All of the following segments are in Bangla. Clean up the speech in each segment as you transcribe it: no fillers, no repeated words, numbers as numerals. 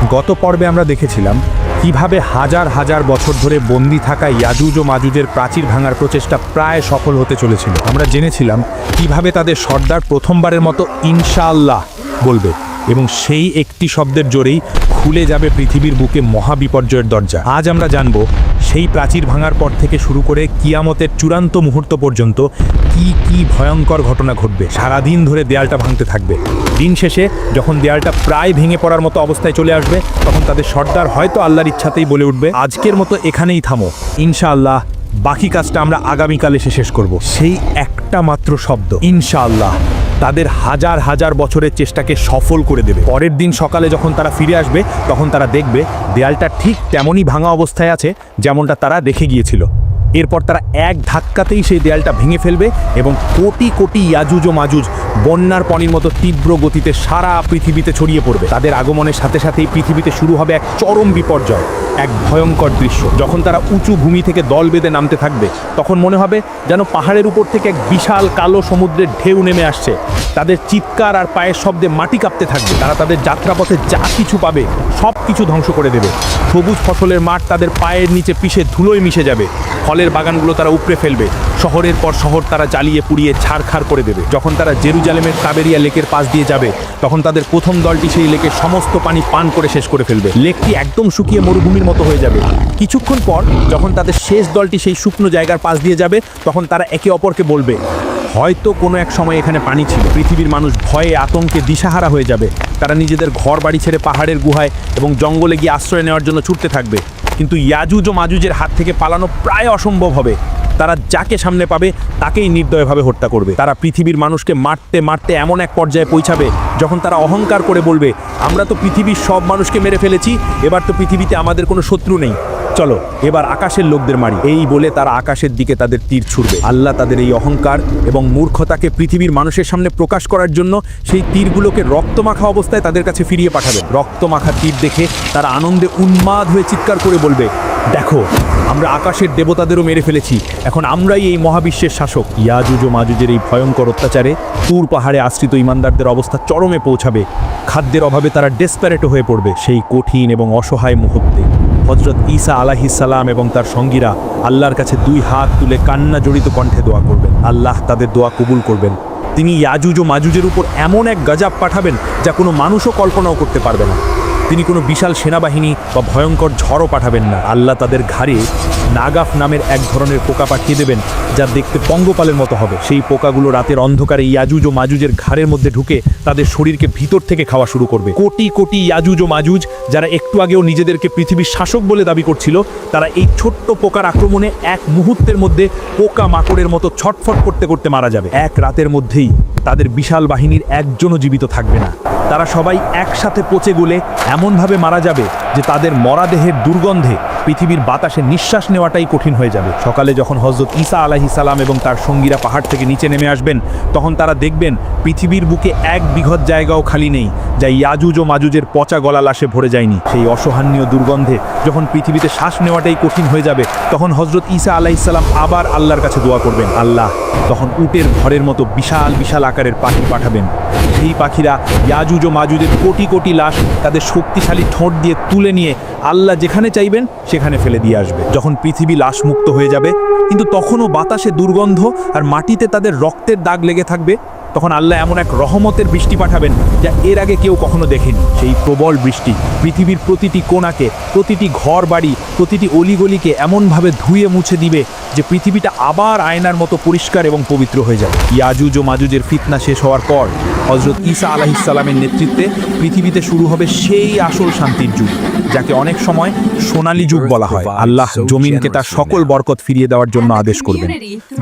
গত পর্বে আমরা দেখেছিলাম কিভাবে হাজার হাজার বছর ধরে বন্দি থাকা ইয়াজুজ ও মাজুজের প্রাচীর ভাঙার প্রচেষ্টা প্রায় সফল হতে চলেছিল। আমরা জেনেছিলাম কিভাবে তাদের সর্দার প্রথমবারের মতো ইনশাআল্লাহ বলবে এবং সেই একটি শব্দের জোরেই খুলে যাবে পৃথিবীর বুকে মহাবিপর্যয়ের দরজা। আজ আমরা জানব সেই প্রাচীর ভাঙার পর থেকে শুরু করে কিয়ামতের চূড়ান্ত মুহূর্ত পর্যন্ত কি ভয়ঙ্কর ঘটনা ঘটবে। সারাদিন ধরে দেয়ালটা ভাঙতে থাকবে। দিন শেষে যখন দেয়ালটা প্রায় ভেঙে পড়ার মতো অবস্থায় চলে আসবে, তখন তাদের সর্দার হয়তো আল্লাহর ইচ্ছাতেই বলে উঠবে, আজকের মতো এখানেই থামো, ইনশাআল্লাহ বাকি কাজটা আমরা আগামীকাল এসে শেষ করব। সেই একটা মাত্র শব্দ ইনশাআল্লাহ তাদের হাজার হাজার বছরের চেষ্টাকে সফল করে দেবে। পরের দিন সকালে যখন তারা ফিরে আসবে, তখন তারা দেখবে দেয়ালটা ঠিক তেমনই ভাঙা অবস্থায় আছে যেমনটা তারা রেখে গিয়েছিল। এরপর তারা এক ধাক্কাতেই সেই দেয়ালটা ভেঙে ফেলবে এবং কোটি কোটি ইয়াজুজ ও মাজুজ বন্যার পানির মতো তীব্র গতিতে সারা পৃথিবীতে ছড়িয়ে পড়বে। তাদের আগমনের সাথে সাথেই পৃথিবীতে শুরু হবে এক চরম বিপর্যয়, এক ভয়ঙ্কর দৃশ্য। যখন তারা উঁচু ভূমি থেকে দল বেঁধে নামতে থাকবে, তখন মনে হবে যেন পাহাড়ের উপর থেকে এক বিশাল কালো সমুদ্রের ঢেউ নেমে আসছে। তাদের চিৎকার আর পায়ের শব্দে মাটি কাঁপতে থাকবে। তারা তাদের যাত্রাপথে যা কিছু পাবে সব কিছু ধ্বংস করে দেবে। সবুজ ফসলের মাঠ তাদের পায়ের নিচে পিষে ধুলোয় মিশে যাবে। ফলের বাগানগুলো তারা উপড়ে ফেলবে। শহরের পর শহর তারা জ্বালিয়ে পুড়িয়ে ছারখার করে দেবে। যখন তারা জেরুজালেমের তাবেরিয়া লেকের পাশ দিয়ে যাবে, তখন তাদের প্রথম দলটি সেই লেকের সমস্ত পানি পান করে শেষ করে ফেলবে। লেকটি একদম শুকিয়ে মরুভূমির মতো হয়ে যাবে। কিছুক্ষণ পর যখন তাদের শেষ দলটি সেই শুকনো জায়গার পাশ দিয়ে যাবে, তখন তারা একে অপরকে বলবে, হয়তো কোনো এক সময় এখানে পানি ছিল। পৃথিবীর মানুষ ভয়ে আতঙ্কে দিশাহারা হয়ে যাবে। তারা নিজেদের ঘর বাড়ি ছেড়ে পাহাড়ের গুহায় এবং জঙ্গলে গিয়ে আশ্রয় নেওয়ার জন্য ছুটতে থাকবে। কিন্তু ইয়াজুজ ও মাজুজের হাত থেকে পালানো প্রায় অসম্ভব হবে। তারা যাকে সামনে পাবে তাকেই নির্দয়ভাবে হত্যা করবে। তারা পৃথিবীর মানুষকে মারতে মারতে এমন এক পর্যায়ে পৌঁছাবে যখন তারা অহংকার করে বলবে, আমরা তো পৃথিবীর সব মানুষকে মেরে ফেলেছি, এবার তো পৃথিবীতে আমাদের কোনো শত্রু নেই, চলো এবার আকাশের লোকদের মারি। এই বলে তারা আকাশের দিকে তাদের তীর ছুড়বে। আল্লাহ তাদের এই অহংকার এবং মূর্খতাকে পৃথিবীর মানুষের সামনে প্রকাশ করার জন্য সেই তীরগুলোকে রক্তমাখা অবস্থায় তাদের কাছে ফিরিয়ে পাঠাবেন। রক্তমাখা তীর দেখে তারা আনন্দে উন্মাদ হয়ে চিৎকার করে বলবে, দেখো আমরা আকাশের দেবতাদেরও মেরে ফেলেছি, এখন আমরাই এই মহাবিশ্বের শাসক। ইয়াজুজ ও মাজুজের এই ভয়ঙ্কর অত্যাচারে তুর পাহাড়ে আশ্রিত ইমানদারদের অবস্থা চরমে পৌঁছাবে। খাদ্যের অভাবে তারা ডেসপারেটও হয়ে পড়বে। সেই কঠিন এবং অসহায় মুহূর্তে হযরত ঈসা আলাইহিস সালাম এবং তার সঙ্গীরা আল্লাহর কাছে দুই হাত তুলে কান্না জড়িত কণ্ঠে দোয়া করবেন। আল্লাহ তাদের দোয়া কবুল করবেন। তিনি ইয়াজুজ ও মাজুজের উপর এমন এক গজব পাঠাবেন যা কোনো মানুষও কল্পনাও করতে পারবে না। তিনি কোনো বিশাল সেনাবাহিনী বা ভয়ঙ্কর ঝড়ও পাঠাবেন না। আল্লাহ তাদের ঘাড়ে নাগাফ নামের এক ধরনের পোকা পাঠিয়ে দেবেন, যা দেখতে পঙ্গপালের মতো হবে। সেই পোকাগুলো রাতের অন্ধকারে ইয়াজুজ ও মাজুজের ঘাড়ের মধ্যে ঢুকে তাদের শরীরকে ভিতর থেকে খাওয়া শুরু করবে। কোটি কোটি ইয়াজুজ ও মাজুজ যারা একটু আগেও নিজেদেরকে পৃথিবীর শাসক বলে দাবি করছিল, তারা এই ছোট্ট পোকার আক্রমণে এক মুহূর্তের মধ্যে পোকা মাকড়ের মতো ছটফট করতে করতে মারা যাবে। এক রাতের মধ্যেই তাদের বিশাল বাহিনীর একজনও জীবিত থাকবে না। তারা সবাই একসাথে পচে গলে এমনভাবে মারা যাবে যে তাদের মরাদেহের দুর্গন্ধে পৃথিবীর বাতাসে নিঃশ্বাস নেওয়াটাই কঠিন হয়ে যাবে। সকালে যখন হযরত ঈসা আলাইহিস সালাম এবং তার সঙ্গীরা পাহাড় থেকে নিচে নেমে আসবেন, তখন তারা দেখবেন পৃথিবীর বুকে এক বিঘত জায়গাও খালি নেই যা ইয়াজুজ ও মাজুজের পচা গলা লাশে ভরে যায়নি। সেই অসহনীয় দুর্গন্ধে যখন পৃথিবীতে শ্বাস নেওয়াটাই কঠিন হয়ে যাবে, তখন হযরত ঈসা আলাইহিস সালাম আবার আল্লাহর কাছে দোয়া করবেন। আল্লাহ তখন উটের ঘরের মতো বিশাল বিশাল আকারের পাখি পাঠাবেন। সেই পাখিরা ইয়াজুজ ও মাজুজের কোটি কোটি লাশ তাদের শক্তিশালী ঠোঁট দিয়ে তুলে নিয়ে আল্লাহ যেখানে চাইবেন সেখানে ফেলে দিয়ে আসবে। যখন পৃথিবী লাশ মুক্ত হয়ে যাবে, কিন্তু তখনও বাতাসে দুর্গন্ধ আর মাটিতে তাদের রক্তের দাগ লেগে থাকবে, তখন আল্লাহ এমন এক রহমতের বৃষ্টি পাঠাবেন যা এর আগে কেউ কখনো দেখেনি। সেই প্রবল বৃষ্টি পৃথিবীর প্রতিটি কোণাকে, প্রতিটি ঘর বাড়ি, প্রতিটি অলিগলিকে এমনভাবে ধুয়ে মুছে দিবে যে পৃথিবীটা আবার আয়নার মতো পরিষ্কার এবং পবিত্র হয়ে যাবে। ইয়াজুজ ও মাজুজের ফিতনা শেষ হওয়ার পর হযরত ঈসা আলাইহিস সালামের নেতৃত্বে পৃথিবীতে শুরু হবে সেই আসল শান্তির যুগ, যাকে অনেক সময় সোনালী যুগ বলা হয়। আল্লাহ জমিনকে তার সকল বরকত ফিরিয়ে দেওয়ার জন্য আদেশ করবেন।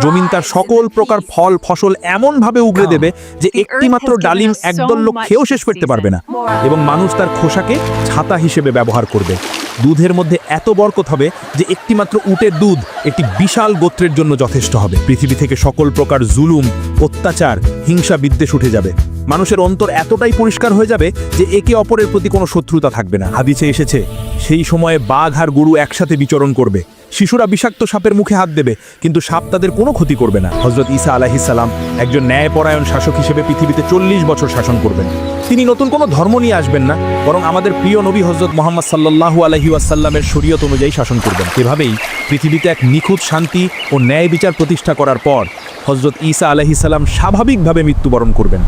জমিন তার সকল প্রকার ফল ফসল এমনভাবে উগড়ে দেবে যে একটিমাত্র ডালিম একদল লোক খেয়েও শেষ করতে পারবে না, এবং মানুষ তার খোসাকে ছাতা হিসেবে ব্যবহার করবে। দুধের মধ্যে এত বরকত হবে যে একটিমাত্র উটের দুধ একটি বিশাল গোত্রের জন্য যথেষ্ট হবে। পৃথিবী থেকে সকল প্রকার জুলুম, অত্যাচার, হিংসা বিদ্বেষ উঠে যাবে। মানুষের অন্তর এতটাই পরিষ্কার হয়ে যাবে যে একে অপরের প্রতি কোনো শত্রুতা থাকবে না। হাদিসে এসেছে সেই সময়ে বাঘ আর গরু একসাথে বিচরণ করবে। শিশুরা বিষাক্ত সাপের মুখে হাত দেবে, কিন্তু সাপ তাদের কোনো ক্ষতি করবে না। হযরত ঈসা আলাইহিস সালাম একজন ন্যায়পরায়ণ শাসক হিসেবে পৃথিবীতে 40 বছর শাসন করবেন। তিনি নতুন কোনো ধর্ম নিয়ে আসবেন না, বরং আমাদের প্রিয় নবী হযরত মুহাম্মদ সাল্লাল্লাহু আলাইহি ওয়াসাল্লামের শরীয়ত অনুযায়ী শাসন করবেন। এভাবেই পৃথিবীতে এক নিখুঁত শান্তি ও ন্যায় বিচার প্রতিষ্ঠা করার পর হযরত ঈসা আলাইহিস সালাম স্বাভাবিকভাবে মৃত্যুবরণ করবেন।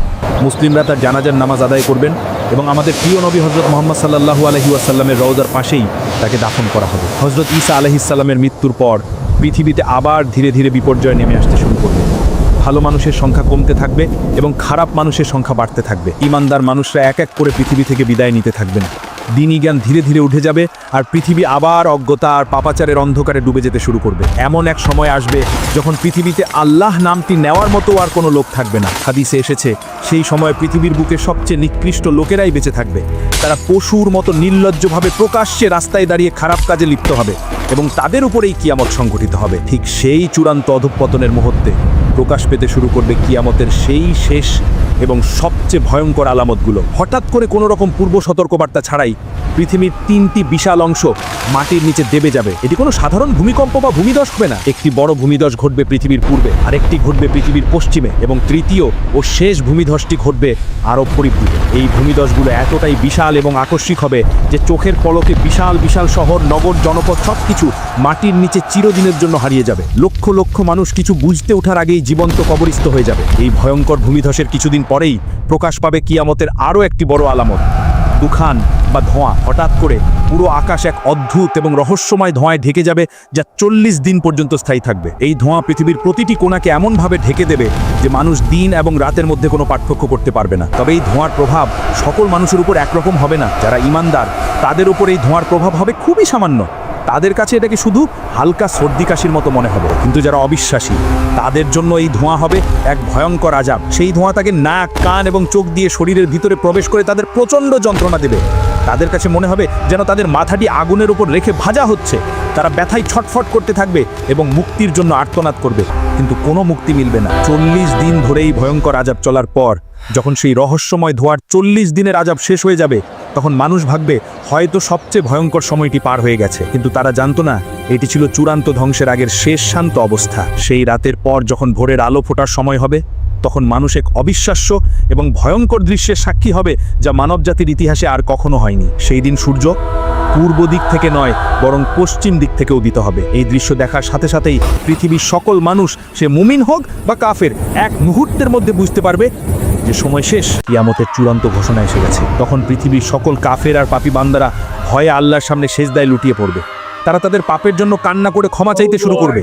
মুসলিমরা তার জানাজার নামাজ আদায় করবেন এবং আমাদের প্রিয় নবী হযরত মুহাম্মদ সাল্লাল্লাহু আলাইহি ওয়াসাল্লামের রওজার পাশেই তাকে দাফন করা হবে। হযরত ঈসা আলাইহিস সালামের মৃত্যুর পর পৃথিবীতে আবার ধীরে ধীরে বিপর্যয় নেমে আসতে শুরু করবে। ভালো মানুষের সংখ্যা কমতে থাকবে এবং খারাপ মানুষের সংখ্যা বাড়তে থাকবে। ঈমানদার মানুষরা এক এক করে পৃথিবী থেকে বিদায় নিতে থাকবেন। দিনই জ্ঞান ধীরে ধীরে উঠে যাবে আর পৃথিবী আবার অজ্ঞতা আর পাপাচারের অন্ধকারে ডুবে যেতে শুরু করবে। এমন এক সময় আসবে যখন পৃথিবীতে আল্লাহ নামটি নেওয়ার মতো আর কোনো লোক থাকবে না। হাদিসে এসেছে সেই সময় পৃথিবীর বুকে সবচেয়ে নিকৃষ্ট লোকেরাই বেঁচে থাকবে। তারা পশুর মতো নির্লজ্জভাবে প্রকাশ্যে রাস্তায় দাঁড়িয়ে খারাপ কাজে লিপ্ত হবে এবং তাদের উপরেই কিয়ামত সংঘটিত হবে। ঠিক সেই চূড়ান্ত অধঃপতনের মুহূর্তে প্রকাশ পেতে শুরু করবে কিয়ামতের সেই শেষ এবং সবচেয়ে ভয়ঙ্কর আলামতগুলো। হঠাৎ করে কোনো রকম পূর্ব সতর্কবার্তা ছাড়াই পৃথিবীর 3টি বিশাল অংশ মাটির নিচে দেবে যাবে। এটি কোনো সাধারণ ভূমিকম্প বা ভূমিধস হবে না। একটি বড় ভূমিধস ঘটবে পৃথিবীর পূর্বে, আরেকটি ঘটবে পৃথিবীর পশ্চিমে এবং তৃতীয় ও শেষ ভূমিধসটি ঘটবে আরব পরিদ্বীপে। এই ভূমিধসগুলো এতটাই বিশাল এবং আকস্মিক হবে যে চোখের পলকে বিশাল বিশাল শহর, নগর, জনপদ সবকিছু মাটির নিচে চিরদিনের জন্য হারিয়ে যাবে। লক্ষ লক্ষ মানুষ কিছু বুঝতে ওঠার আগেই জীবন্ত কবরস্থ হয়ে যাবে। এই ভয়ঙ্কর ভূমিধসের কিছুদিন পরেই প্রকাশ পাবে কিয়ামতের আরও একটি বড় আলামত, দুখান বা ধোঁয়া। হঠাৎ করে পুরো আকাশ এক অদ্ভুত এবং রহস্যময় ধোঁয়ায় ঢেকে যাবে, যা 40 দিন পর্যন্ত স্থায়ী থাকবে। এই ধোঁয়া পৃথিবীর প্রতিটি কোণাকে এমনভাবে ঢেকে দেবে যে মানুষ দিন এবং রাতের মধ্যে কোনো পার্থক্য করতে পারবে না। তবে এই ধোঁয়ার প্রভাব সকল মানুষের উপর একরকম হবে না। যারা ঈমানদার তাদের উপর এই ধোঁয়ার প্রভাব হবে খুবই সামান্য। তাদের কাছে এটাকে শুধু হালকা সর্দি কাশির মতো মনে হবে। কিন্তু যারা অবিশ্বাসী তাদের জন্য এই ধোঁয়া হবে এক ভয়ঙ্কর আযাব। সেই ধোঁয়া তাকে নাক, কান এবং চোখ দিয়ে শরীরের ভিতরে প্রবেশ করে তাদের প্রচণ্ড যন্ত্রণা দেবে। তাদের কাছে মনে হবে যেন তাদের মাথাটি আগুনের উপর রেখে ভাজা হচ্ছে। তারা ব্যথায় ছটফট করতে থাকবে এবং মুক্তির জন্য আর্তনাদ করবে, কিন্তু কোনো মুক্তি মিলবে না। 40 দিন ধরেই ভয়ঙ্কর আযাব চলার পর যখন সেই রহস্যময় ধোঁয়ার 40 দিনের আযাব শেষ হয়ে যাবে, তখন মানুষ ভাববে হয়তো সবচেয়ে ভয়ঙ্কর সময়টি পার হয়ে গেছে। কিন্তু তারা জানতো না এটি ছিল চূড়ান্ত ধ্বংসের আগের শেষ শান্ত অবস্থা। সেই রাতের পর যখন ভোরের আলো ফোটার সময় হবে, তখন মানুষ এক অবিশ্বাস্য এবং ভয়ঙ্কর দৃশ্যের সাক্ষী হবে যা মানবজাতির ইতিহাসে আর কখনো হয়নি। সেই দিন সূর্য পূর্ব দিক থেকে নয় বরং পশ্চিম দিক থেকে উদিত হবে। এই দৃশ্য দেখার সাথে সাথেই পৃথিবীর সকল মানুষ, সে মুমিন হোক বা কাফের, এক মুহূর্তের মধ্যে বুঝতে পারবে যে সময় শেষ, কিয়ামতের চূড়ান্ত ঘোষণা এসে গেছে। তখন পৃথিবীর সকল কাফের আর পাপী বান্দারা ভয়ে আল্লাহর সামনে সেজদায় লুটিয়ে পড়বে। তারা তাদের পাপের জন্য কান্না করে ক্ষমা চাইতে শুরু করবে।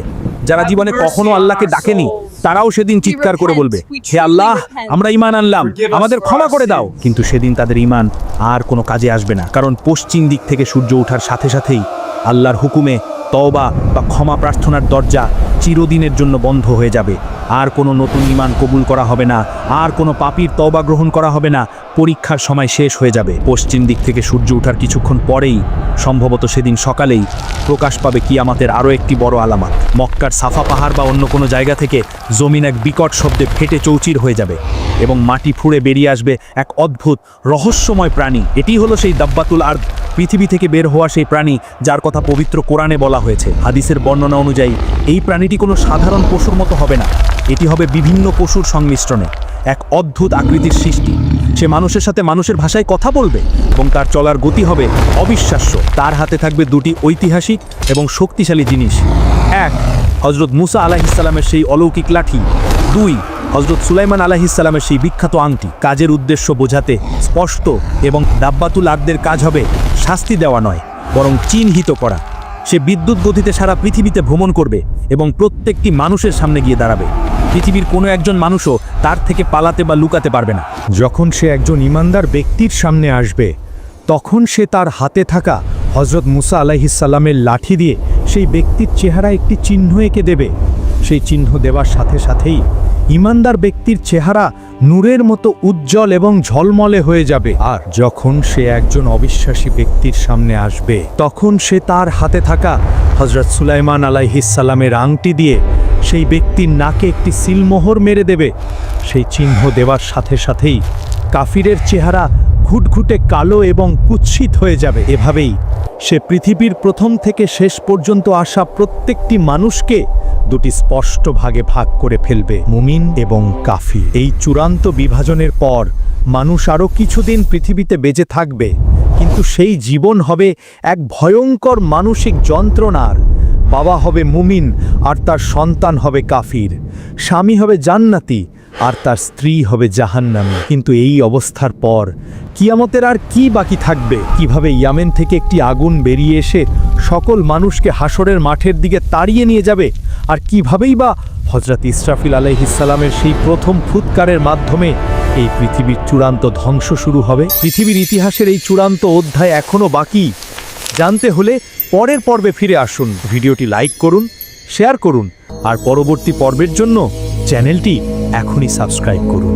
যারা জীবনে কখনো আল্লাহকে ডাকেনি তারাও সেদিন চিৎকার করে বলবে, হে আল্লাহ, আমরা ঈমান আনলাম, আমাদের ক্ষমা করে দাও। কিন্তু সেদিন তাদের ঈমান আর কোনো কাজে আসবে না, কারণ পশ্চিম দিক থেকে সূর্য ওঠার সাথে সাথেই আল্লাহর হুকুমে তওবা বা ক্ষমা প্রার্থনার দরজা চিরদিনের জন্য বন্ধ হয়ে যাবে। আর কোনো নতুন ঈমান কবুল করা হবে না, আর কোনো পাপীর তওবা গ্রহণ করা হবে না। পরীক্ষার সময় শেষ হয়ে যাবে। পশ্চিম দিক থেকে সূর্য ওঠার কিছুক্ষণ পরেই, সম্ভবত সেদিন সকালেই, প্রকাশ পাবে কিয়ামতের আরও একটি বড় আলামত। মক্কার সাফা পাহাড় বা অন্য কোনো জায়গা থেকে জমিন এক বিকট শব্দে ফেটে চৌচির হয়ে যাবে এবং মাটি ফুঁড়ে বেরিয়ে আসবে এক অদ্ভুত রহস্যময় প্রাণী। এটি হলো সেই দাব্বাতুল আরদ, পৃথিবী থেকে বের হওয়া সেই প্রাণী যার কথা পবিত্র কোরআনে বলা হয়েছে। হাদিসের বর্ণনা অনুযায়ী এই প্রাণীটি কোনো সাধারণ পশুর মতো হবে না, এটি হবে বিভিন্ন পশুর সংমিশ্রণে এক অদ্ভুত আকৃতির সৃষ্টি। সে মানুষের সাথে মানুষের ভাষায় কথা বলবে এবং তার চলার গতি হবে অবিশ্বাস্য। তার হাতে থাকবে দুটি ঐতিহাসিক এবং শক্তিশালী জিনিস। এক, হযরত মুসা আলাইহিস সালামের সেই অলৌকিক লাঠি। দুই, হযরত সুলাইমান আলাইহিস সালামের সেই বিখ্যাত আংটি। কাজের উদ্দেশ্য বোঝাতে স্পষ্ট এবং দাব্বাতুল আরদের কাজ হবে শাস্তি দেওয়া নয় বরং চিহ্নিত করা। সে বিদ্যুৎ গতিতে সারা পৃথিবীতে ভ্রমণ করবে এবং প্রত্যেকটি মানুষের সামনে গিয়ে দাঁড়াবে। পৃথিবীর কোনো একজন মানুষও তার থেকে পালাতে বা লুকাতে পারবে না। যখন সে একজন ঈমানদার ব্যক্তির সামনে আসবে, তখন সে তার হাতে থাকা হযরত মুসা আলাইহিস সালামের লাঠি দিয়ে সেই ব্যক্তির চেহারা একটি চিহ্ন এঁকে দেবে। সেই চিহ্ন দেওয়ার সাথে সাথেই ঈমানদার ব্যক্তির চেহারা নূরের মতো উজ্জ্বল এবং ঝলমলে হয়ে যাবে। আর যখন সে একজন অবিশ্বাসী ব্যক্তির সামনে আসবে, তখন সে তার হাতে থাকা হযরত সুলাইমান আলাইহিস সালামের আংটি দিয়ে সেই ব্যক্তির নাকে একটি সিলমোহর মেরে দেবে। সেই চিহ্ন দেওয়ার সাথে সাথেই কাফিরের চেহারা ঘুটঘুটে কালো এবং কুৎসিত হয়ে যাবে। এভাবেই সে পৃথিবীর প্রথম থেকে শেষ পর্যন্ত আসা প্রত্যেকটি মানুষকে দুটি স্পষ্ট ভাগে ভাগ করে ফেলবে, মুমিন এবং কাফির। এই চূড়ান্ত বিভাজনের পর মানুষ আরও কিছুদিন পৃথিবীতে বেঁচে থাকবে, কিন্তু সেই জীবন হবে এক ভয়ঙ্কর মানসিক যন্ত্রণার। বাবা হবে মুমিন আর তার সন্তান হবে কাফির, স্বামী হবে জান্নাতি আর তার স্ত্রী হবে জাহান্নামী। কিন্তু এই অবস্থার পর কিয়ামতের আর কি বাকি থাকবে? কিভাবে ইয়ামেন থেকে একটি আগুন বেরিয়ে এসে সকল মানুষকে হাসরের মাঠের দিকে তাড়িয়ে নিয়ে যাবে? আর কিভাবেই বা হযরত ইসরাফিল আলাইহিসসালামের সেই প্রথম ফুৎকারের মাধ্যমে এই পৃথিবীর চূড়ান্ত ধ্বংস শুরু হবে? পৃথিবীর ইতিহাসের এই চূড়ান্ত অধ্যায় এখনও বাকি। জানতে হলে পরের পর্বে ফিরে আসুন। ভিডিওটি লাইক করুন, শেয়ার করুন আর পরবর্তী পর্বের জন্য চ্যানেলটি এখনই সাবস্ক্রাইব করুন।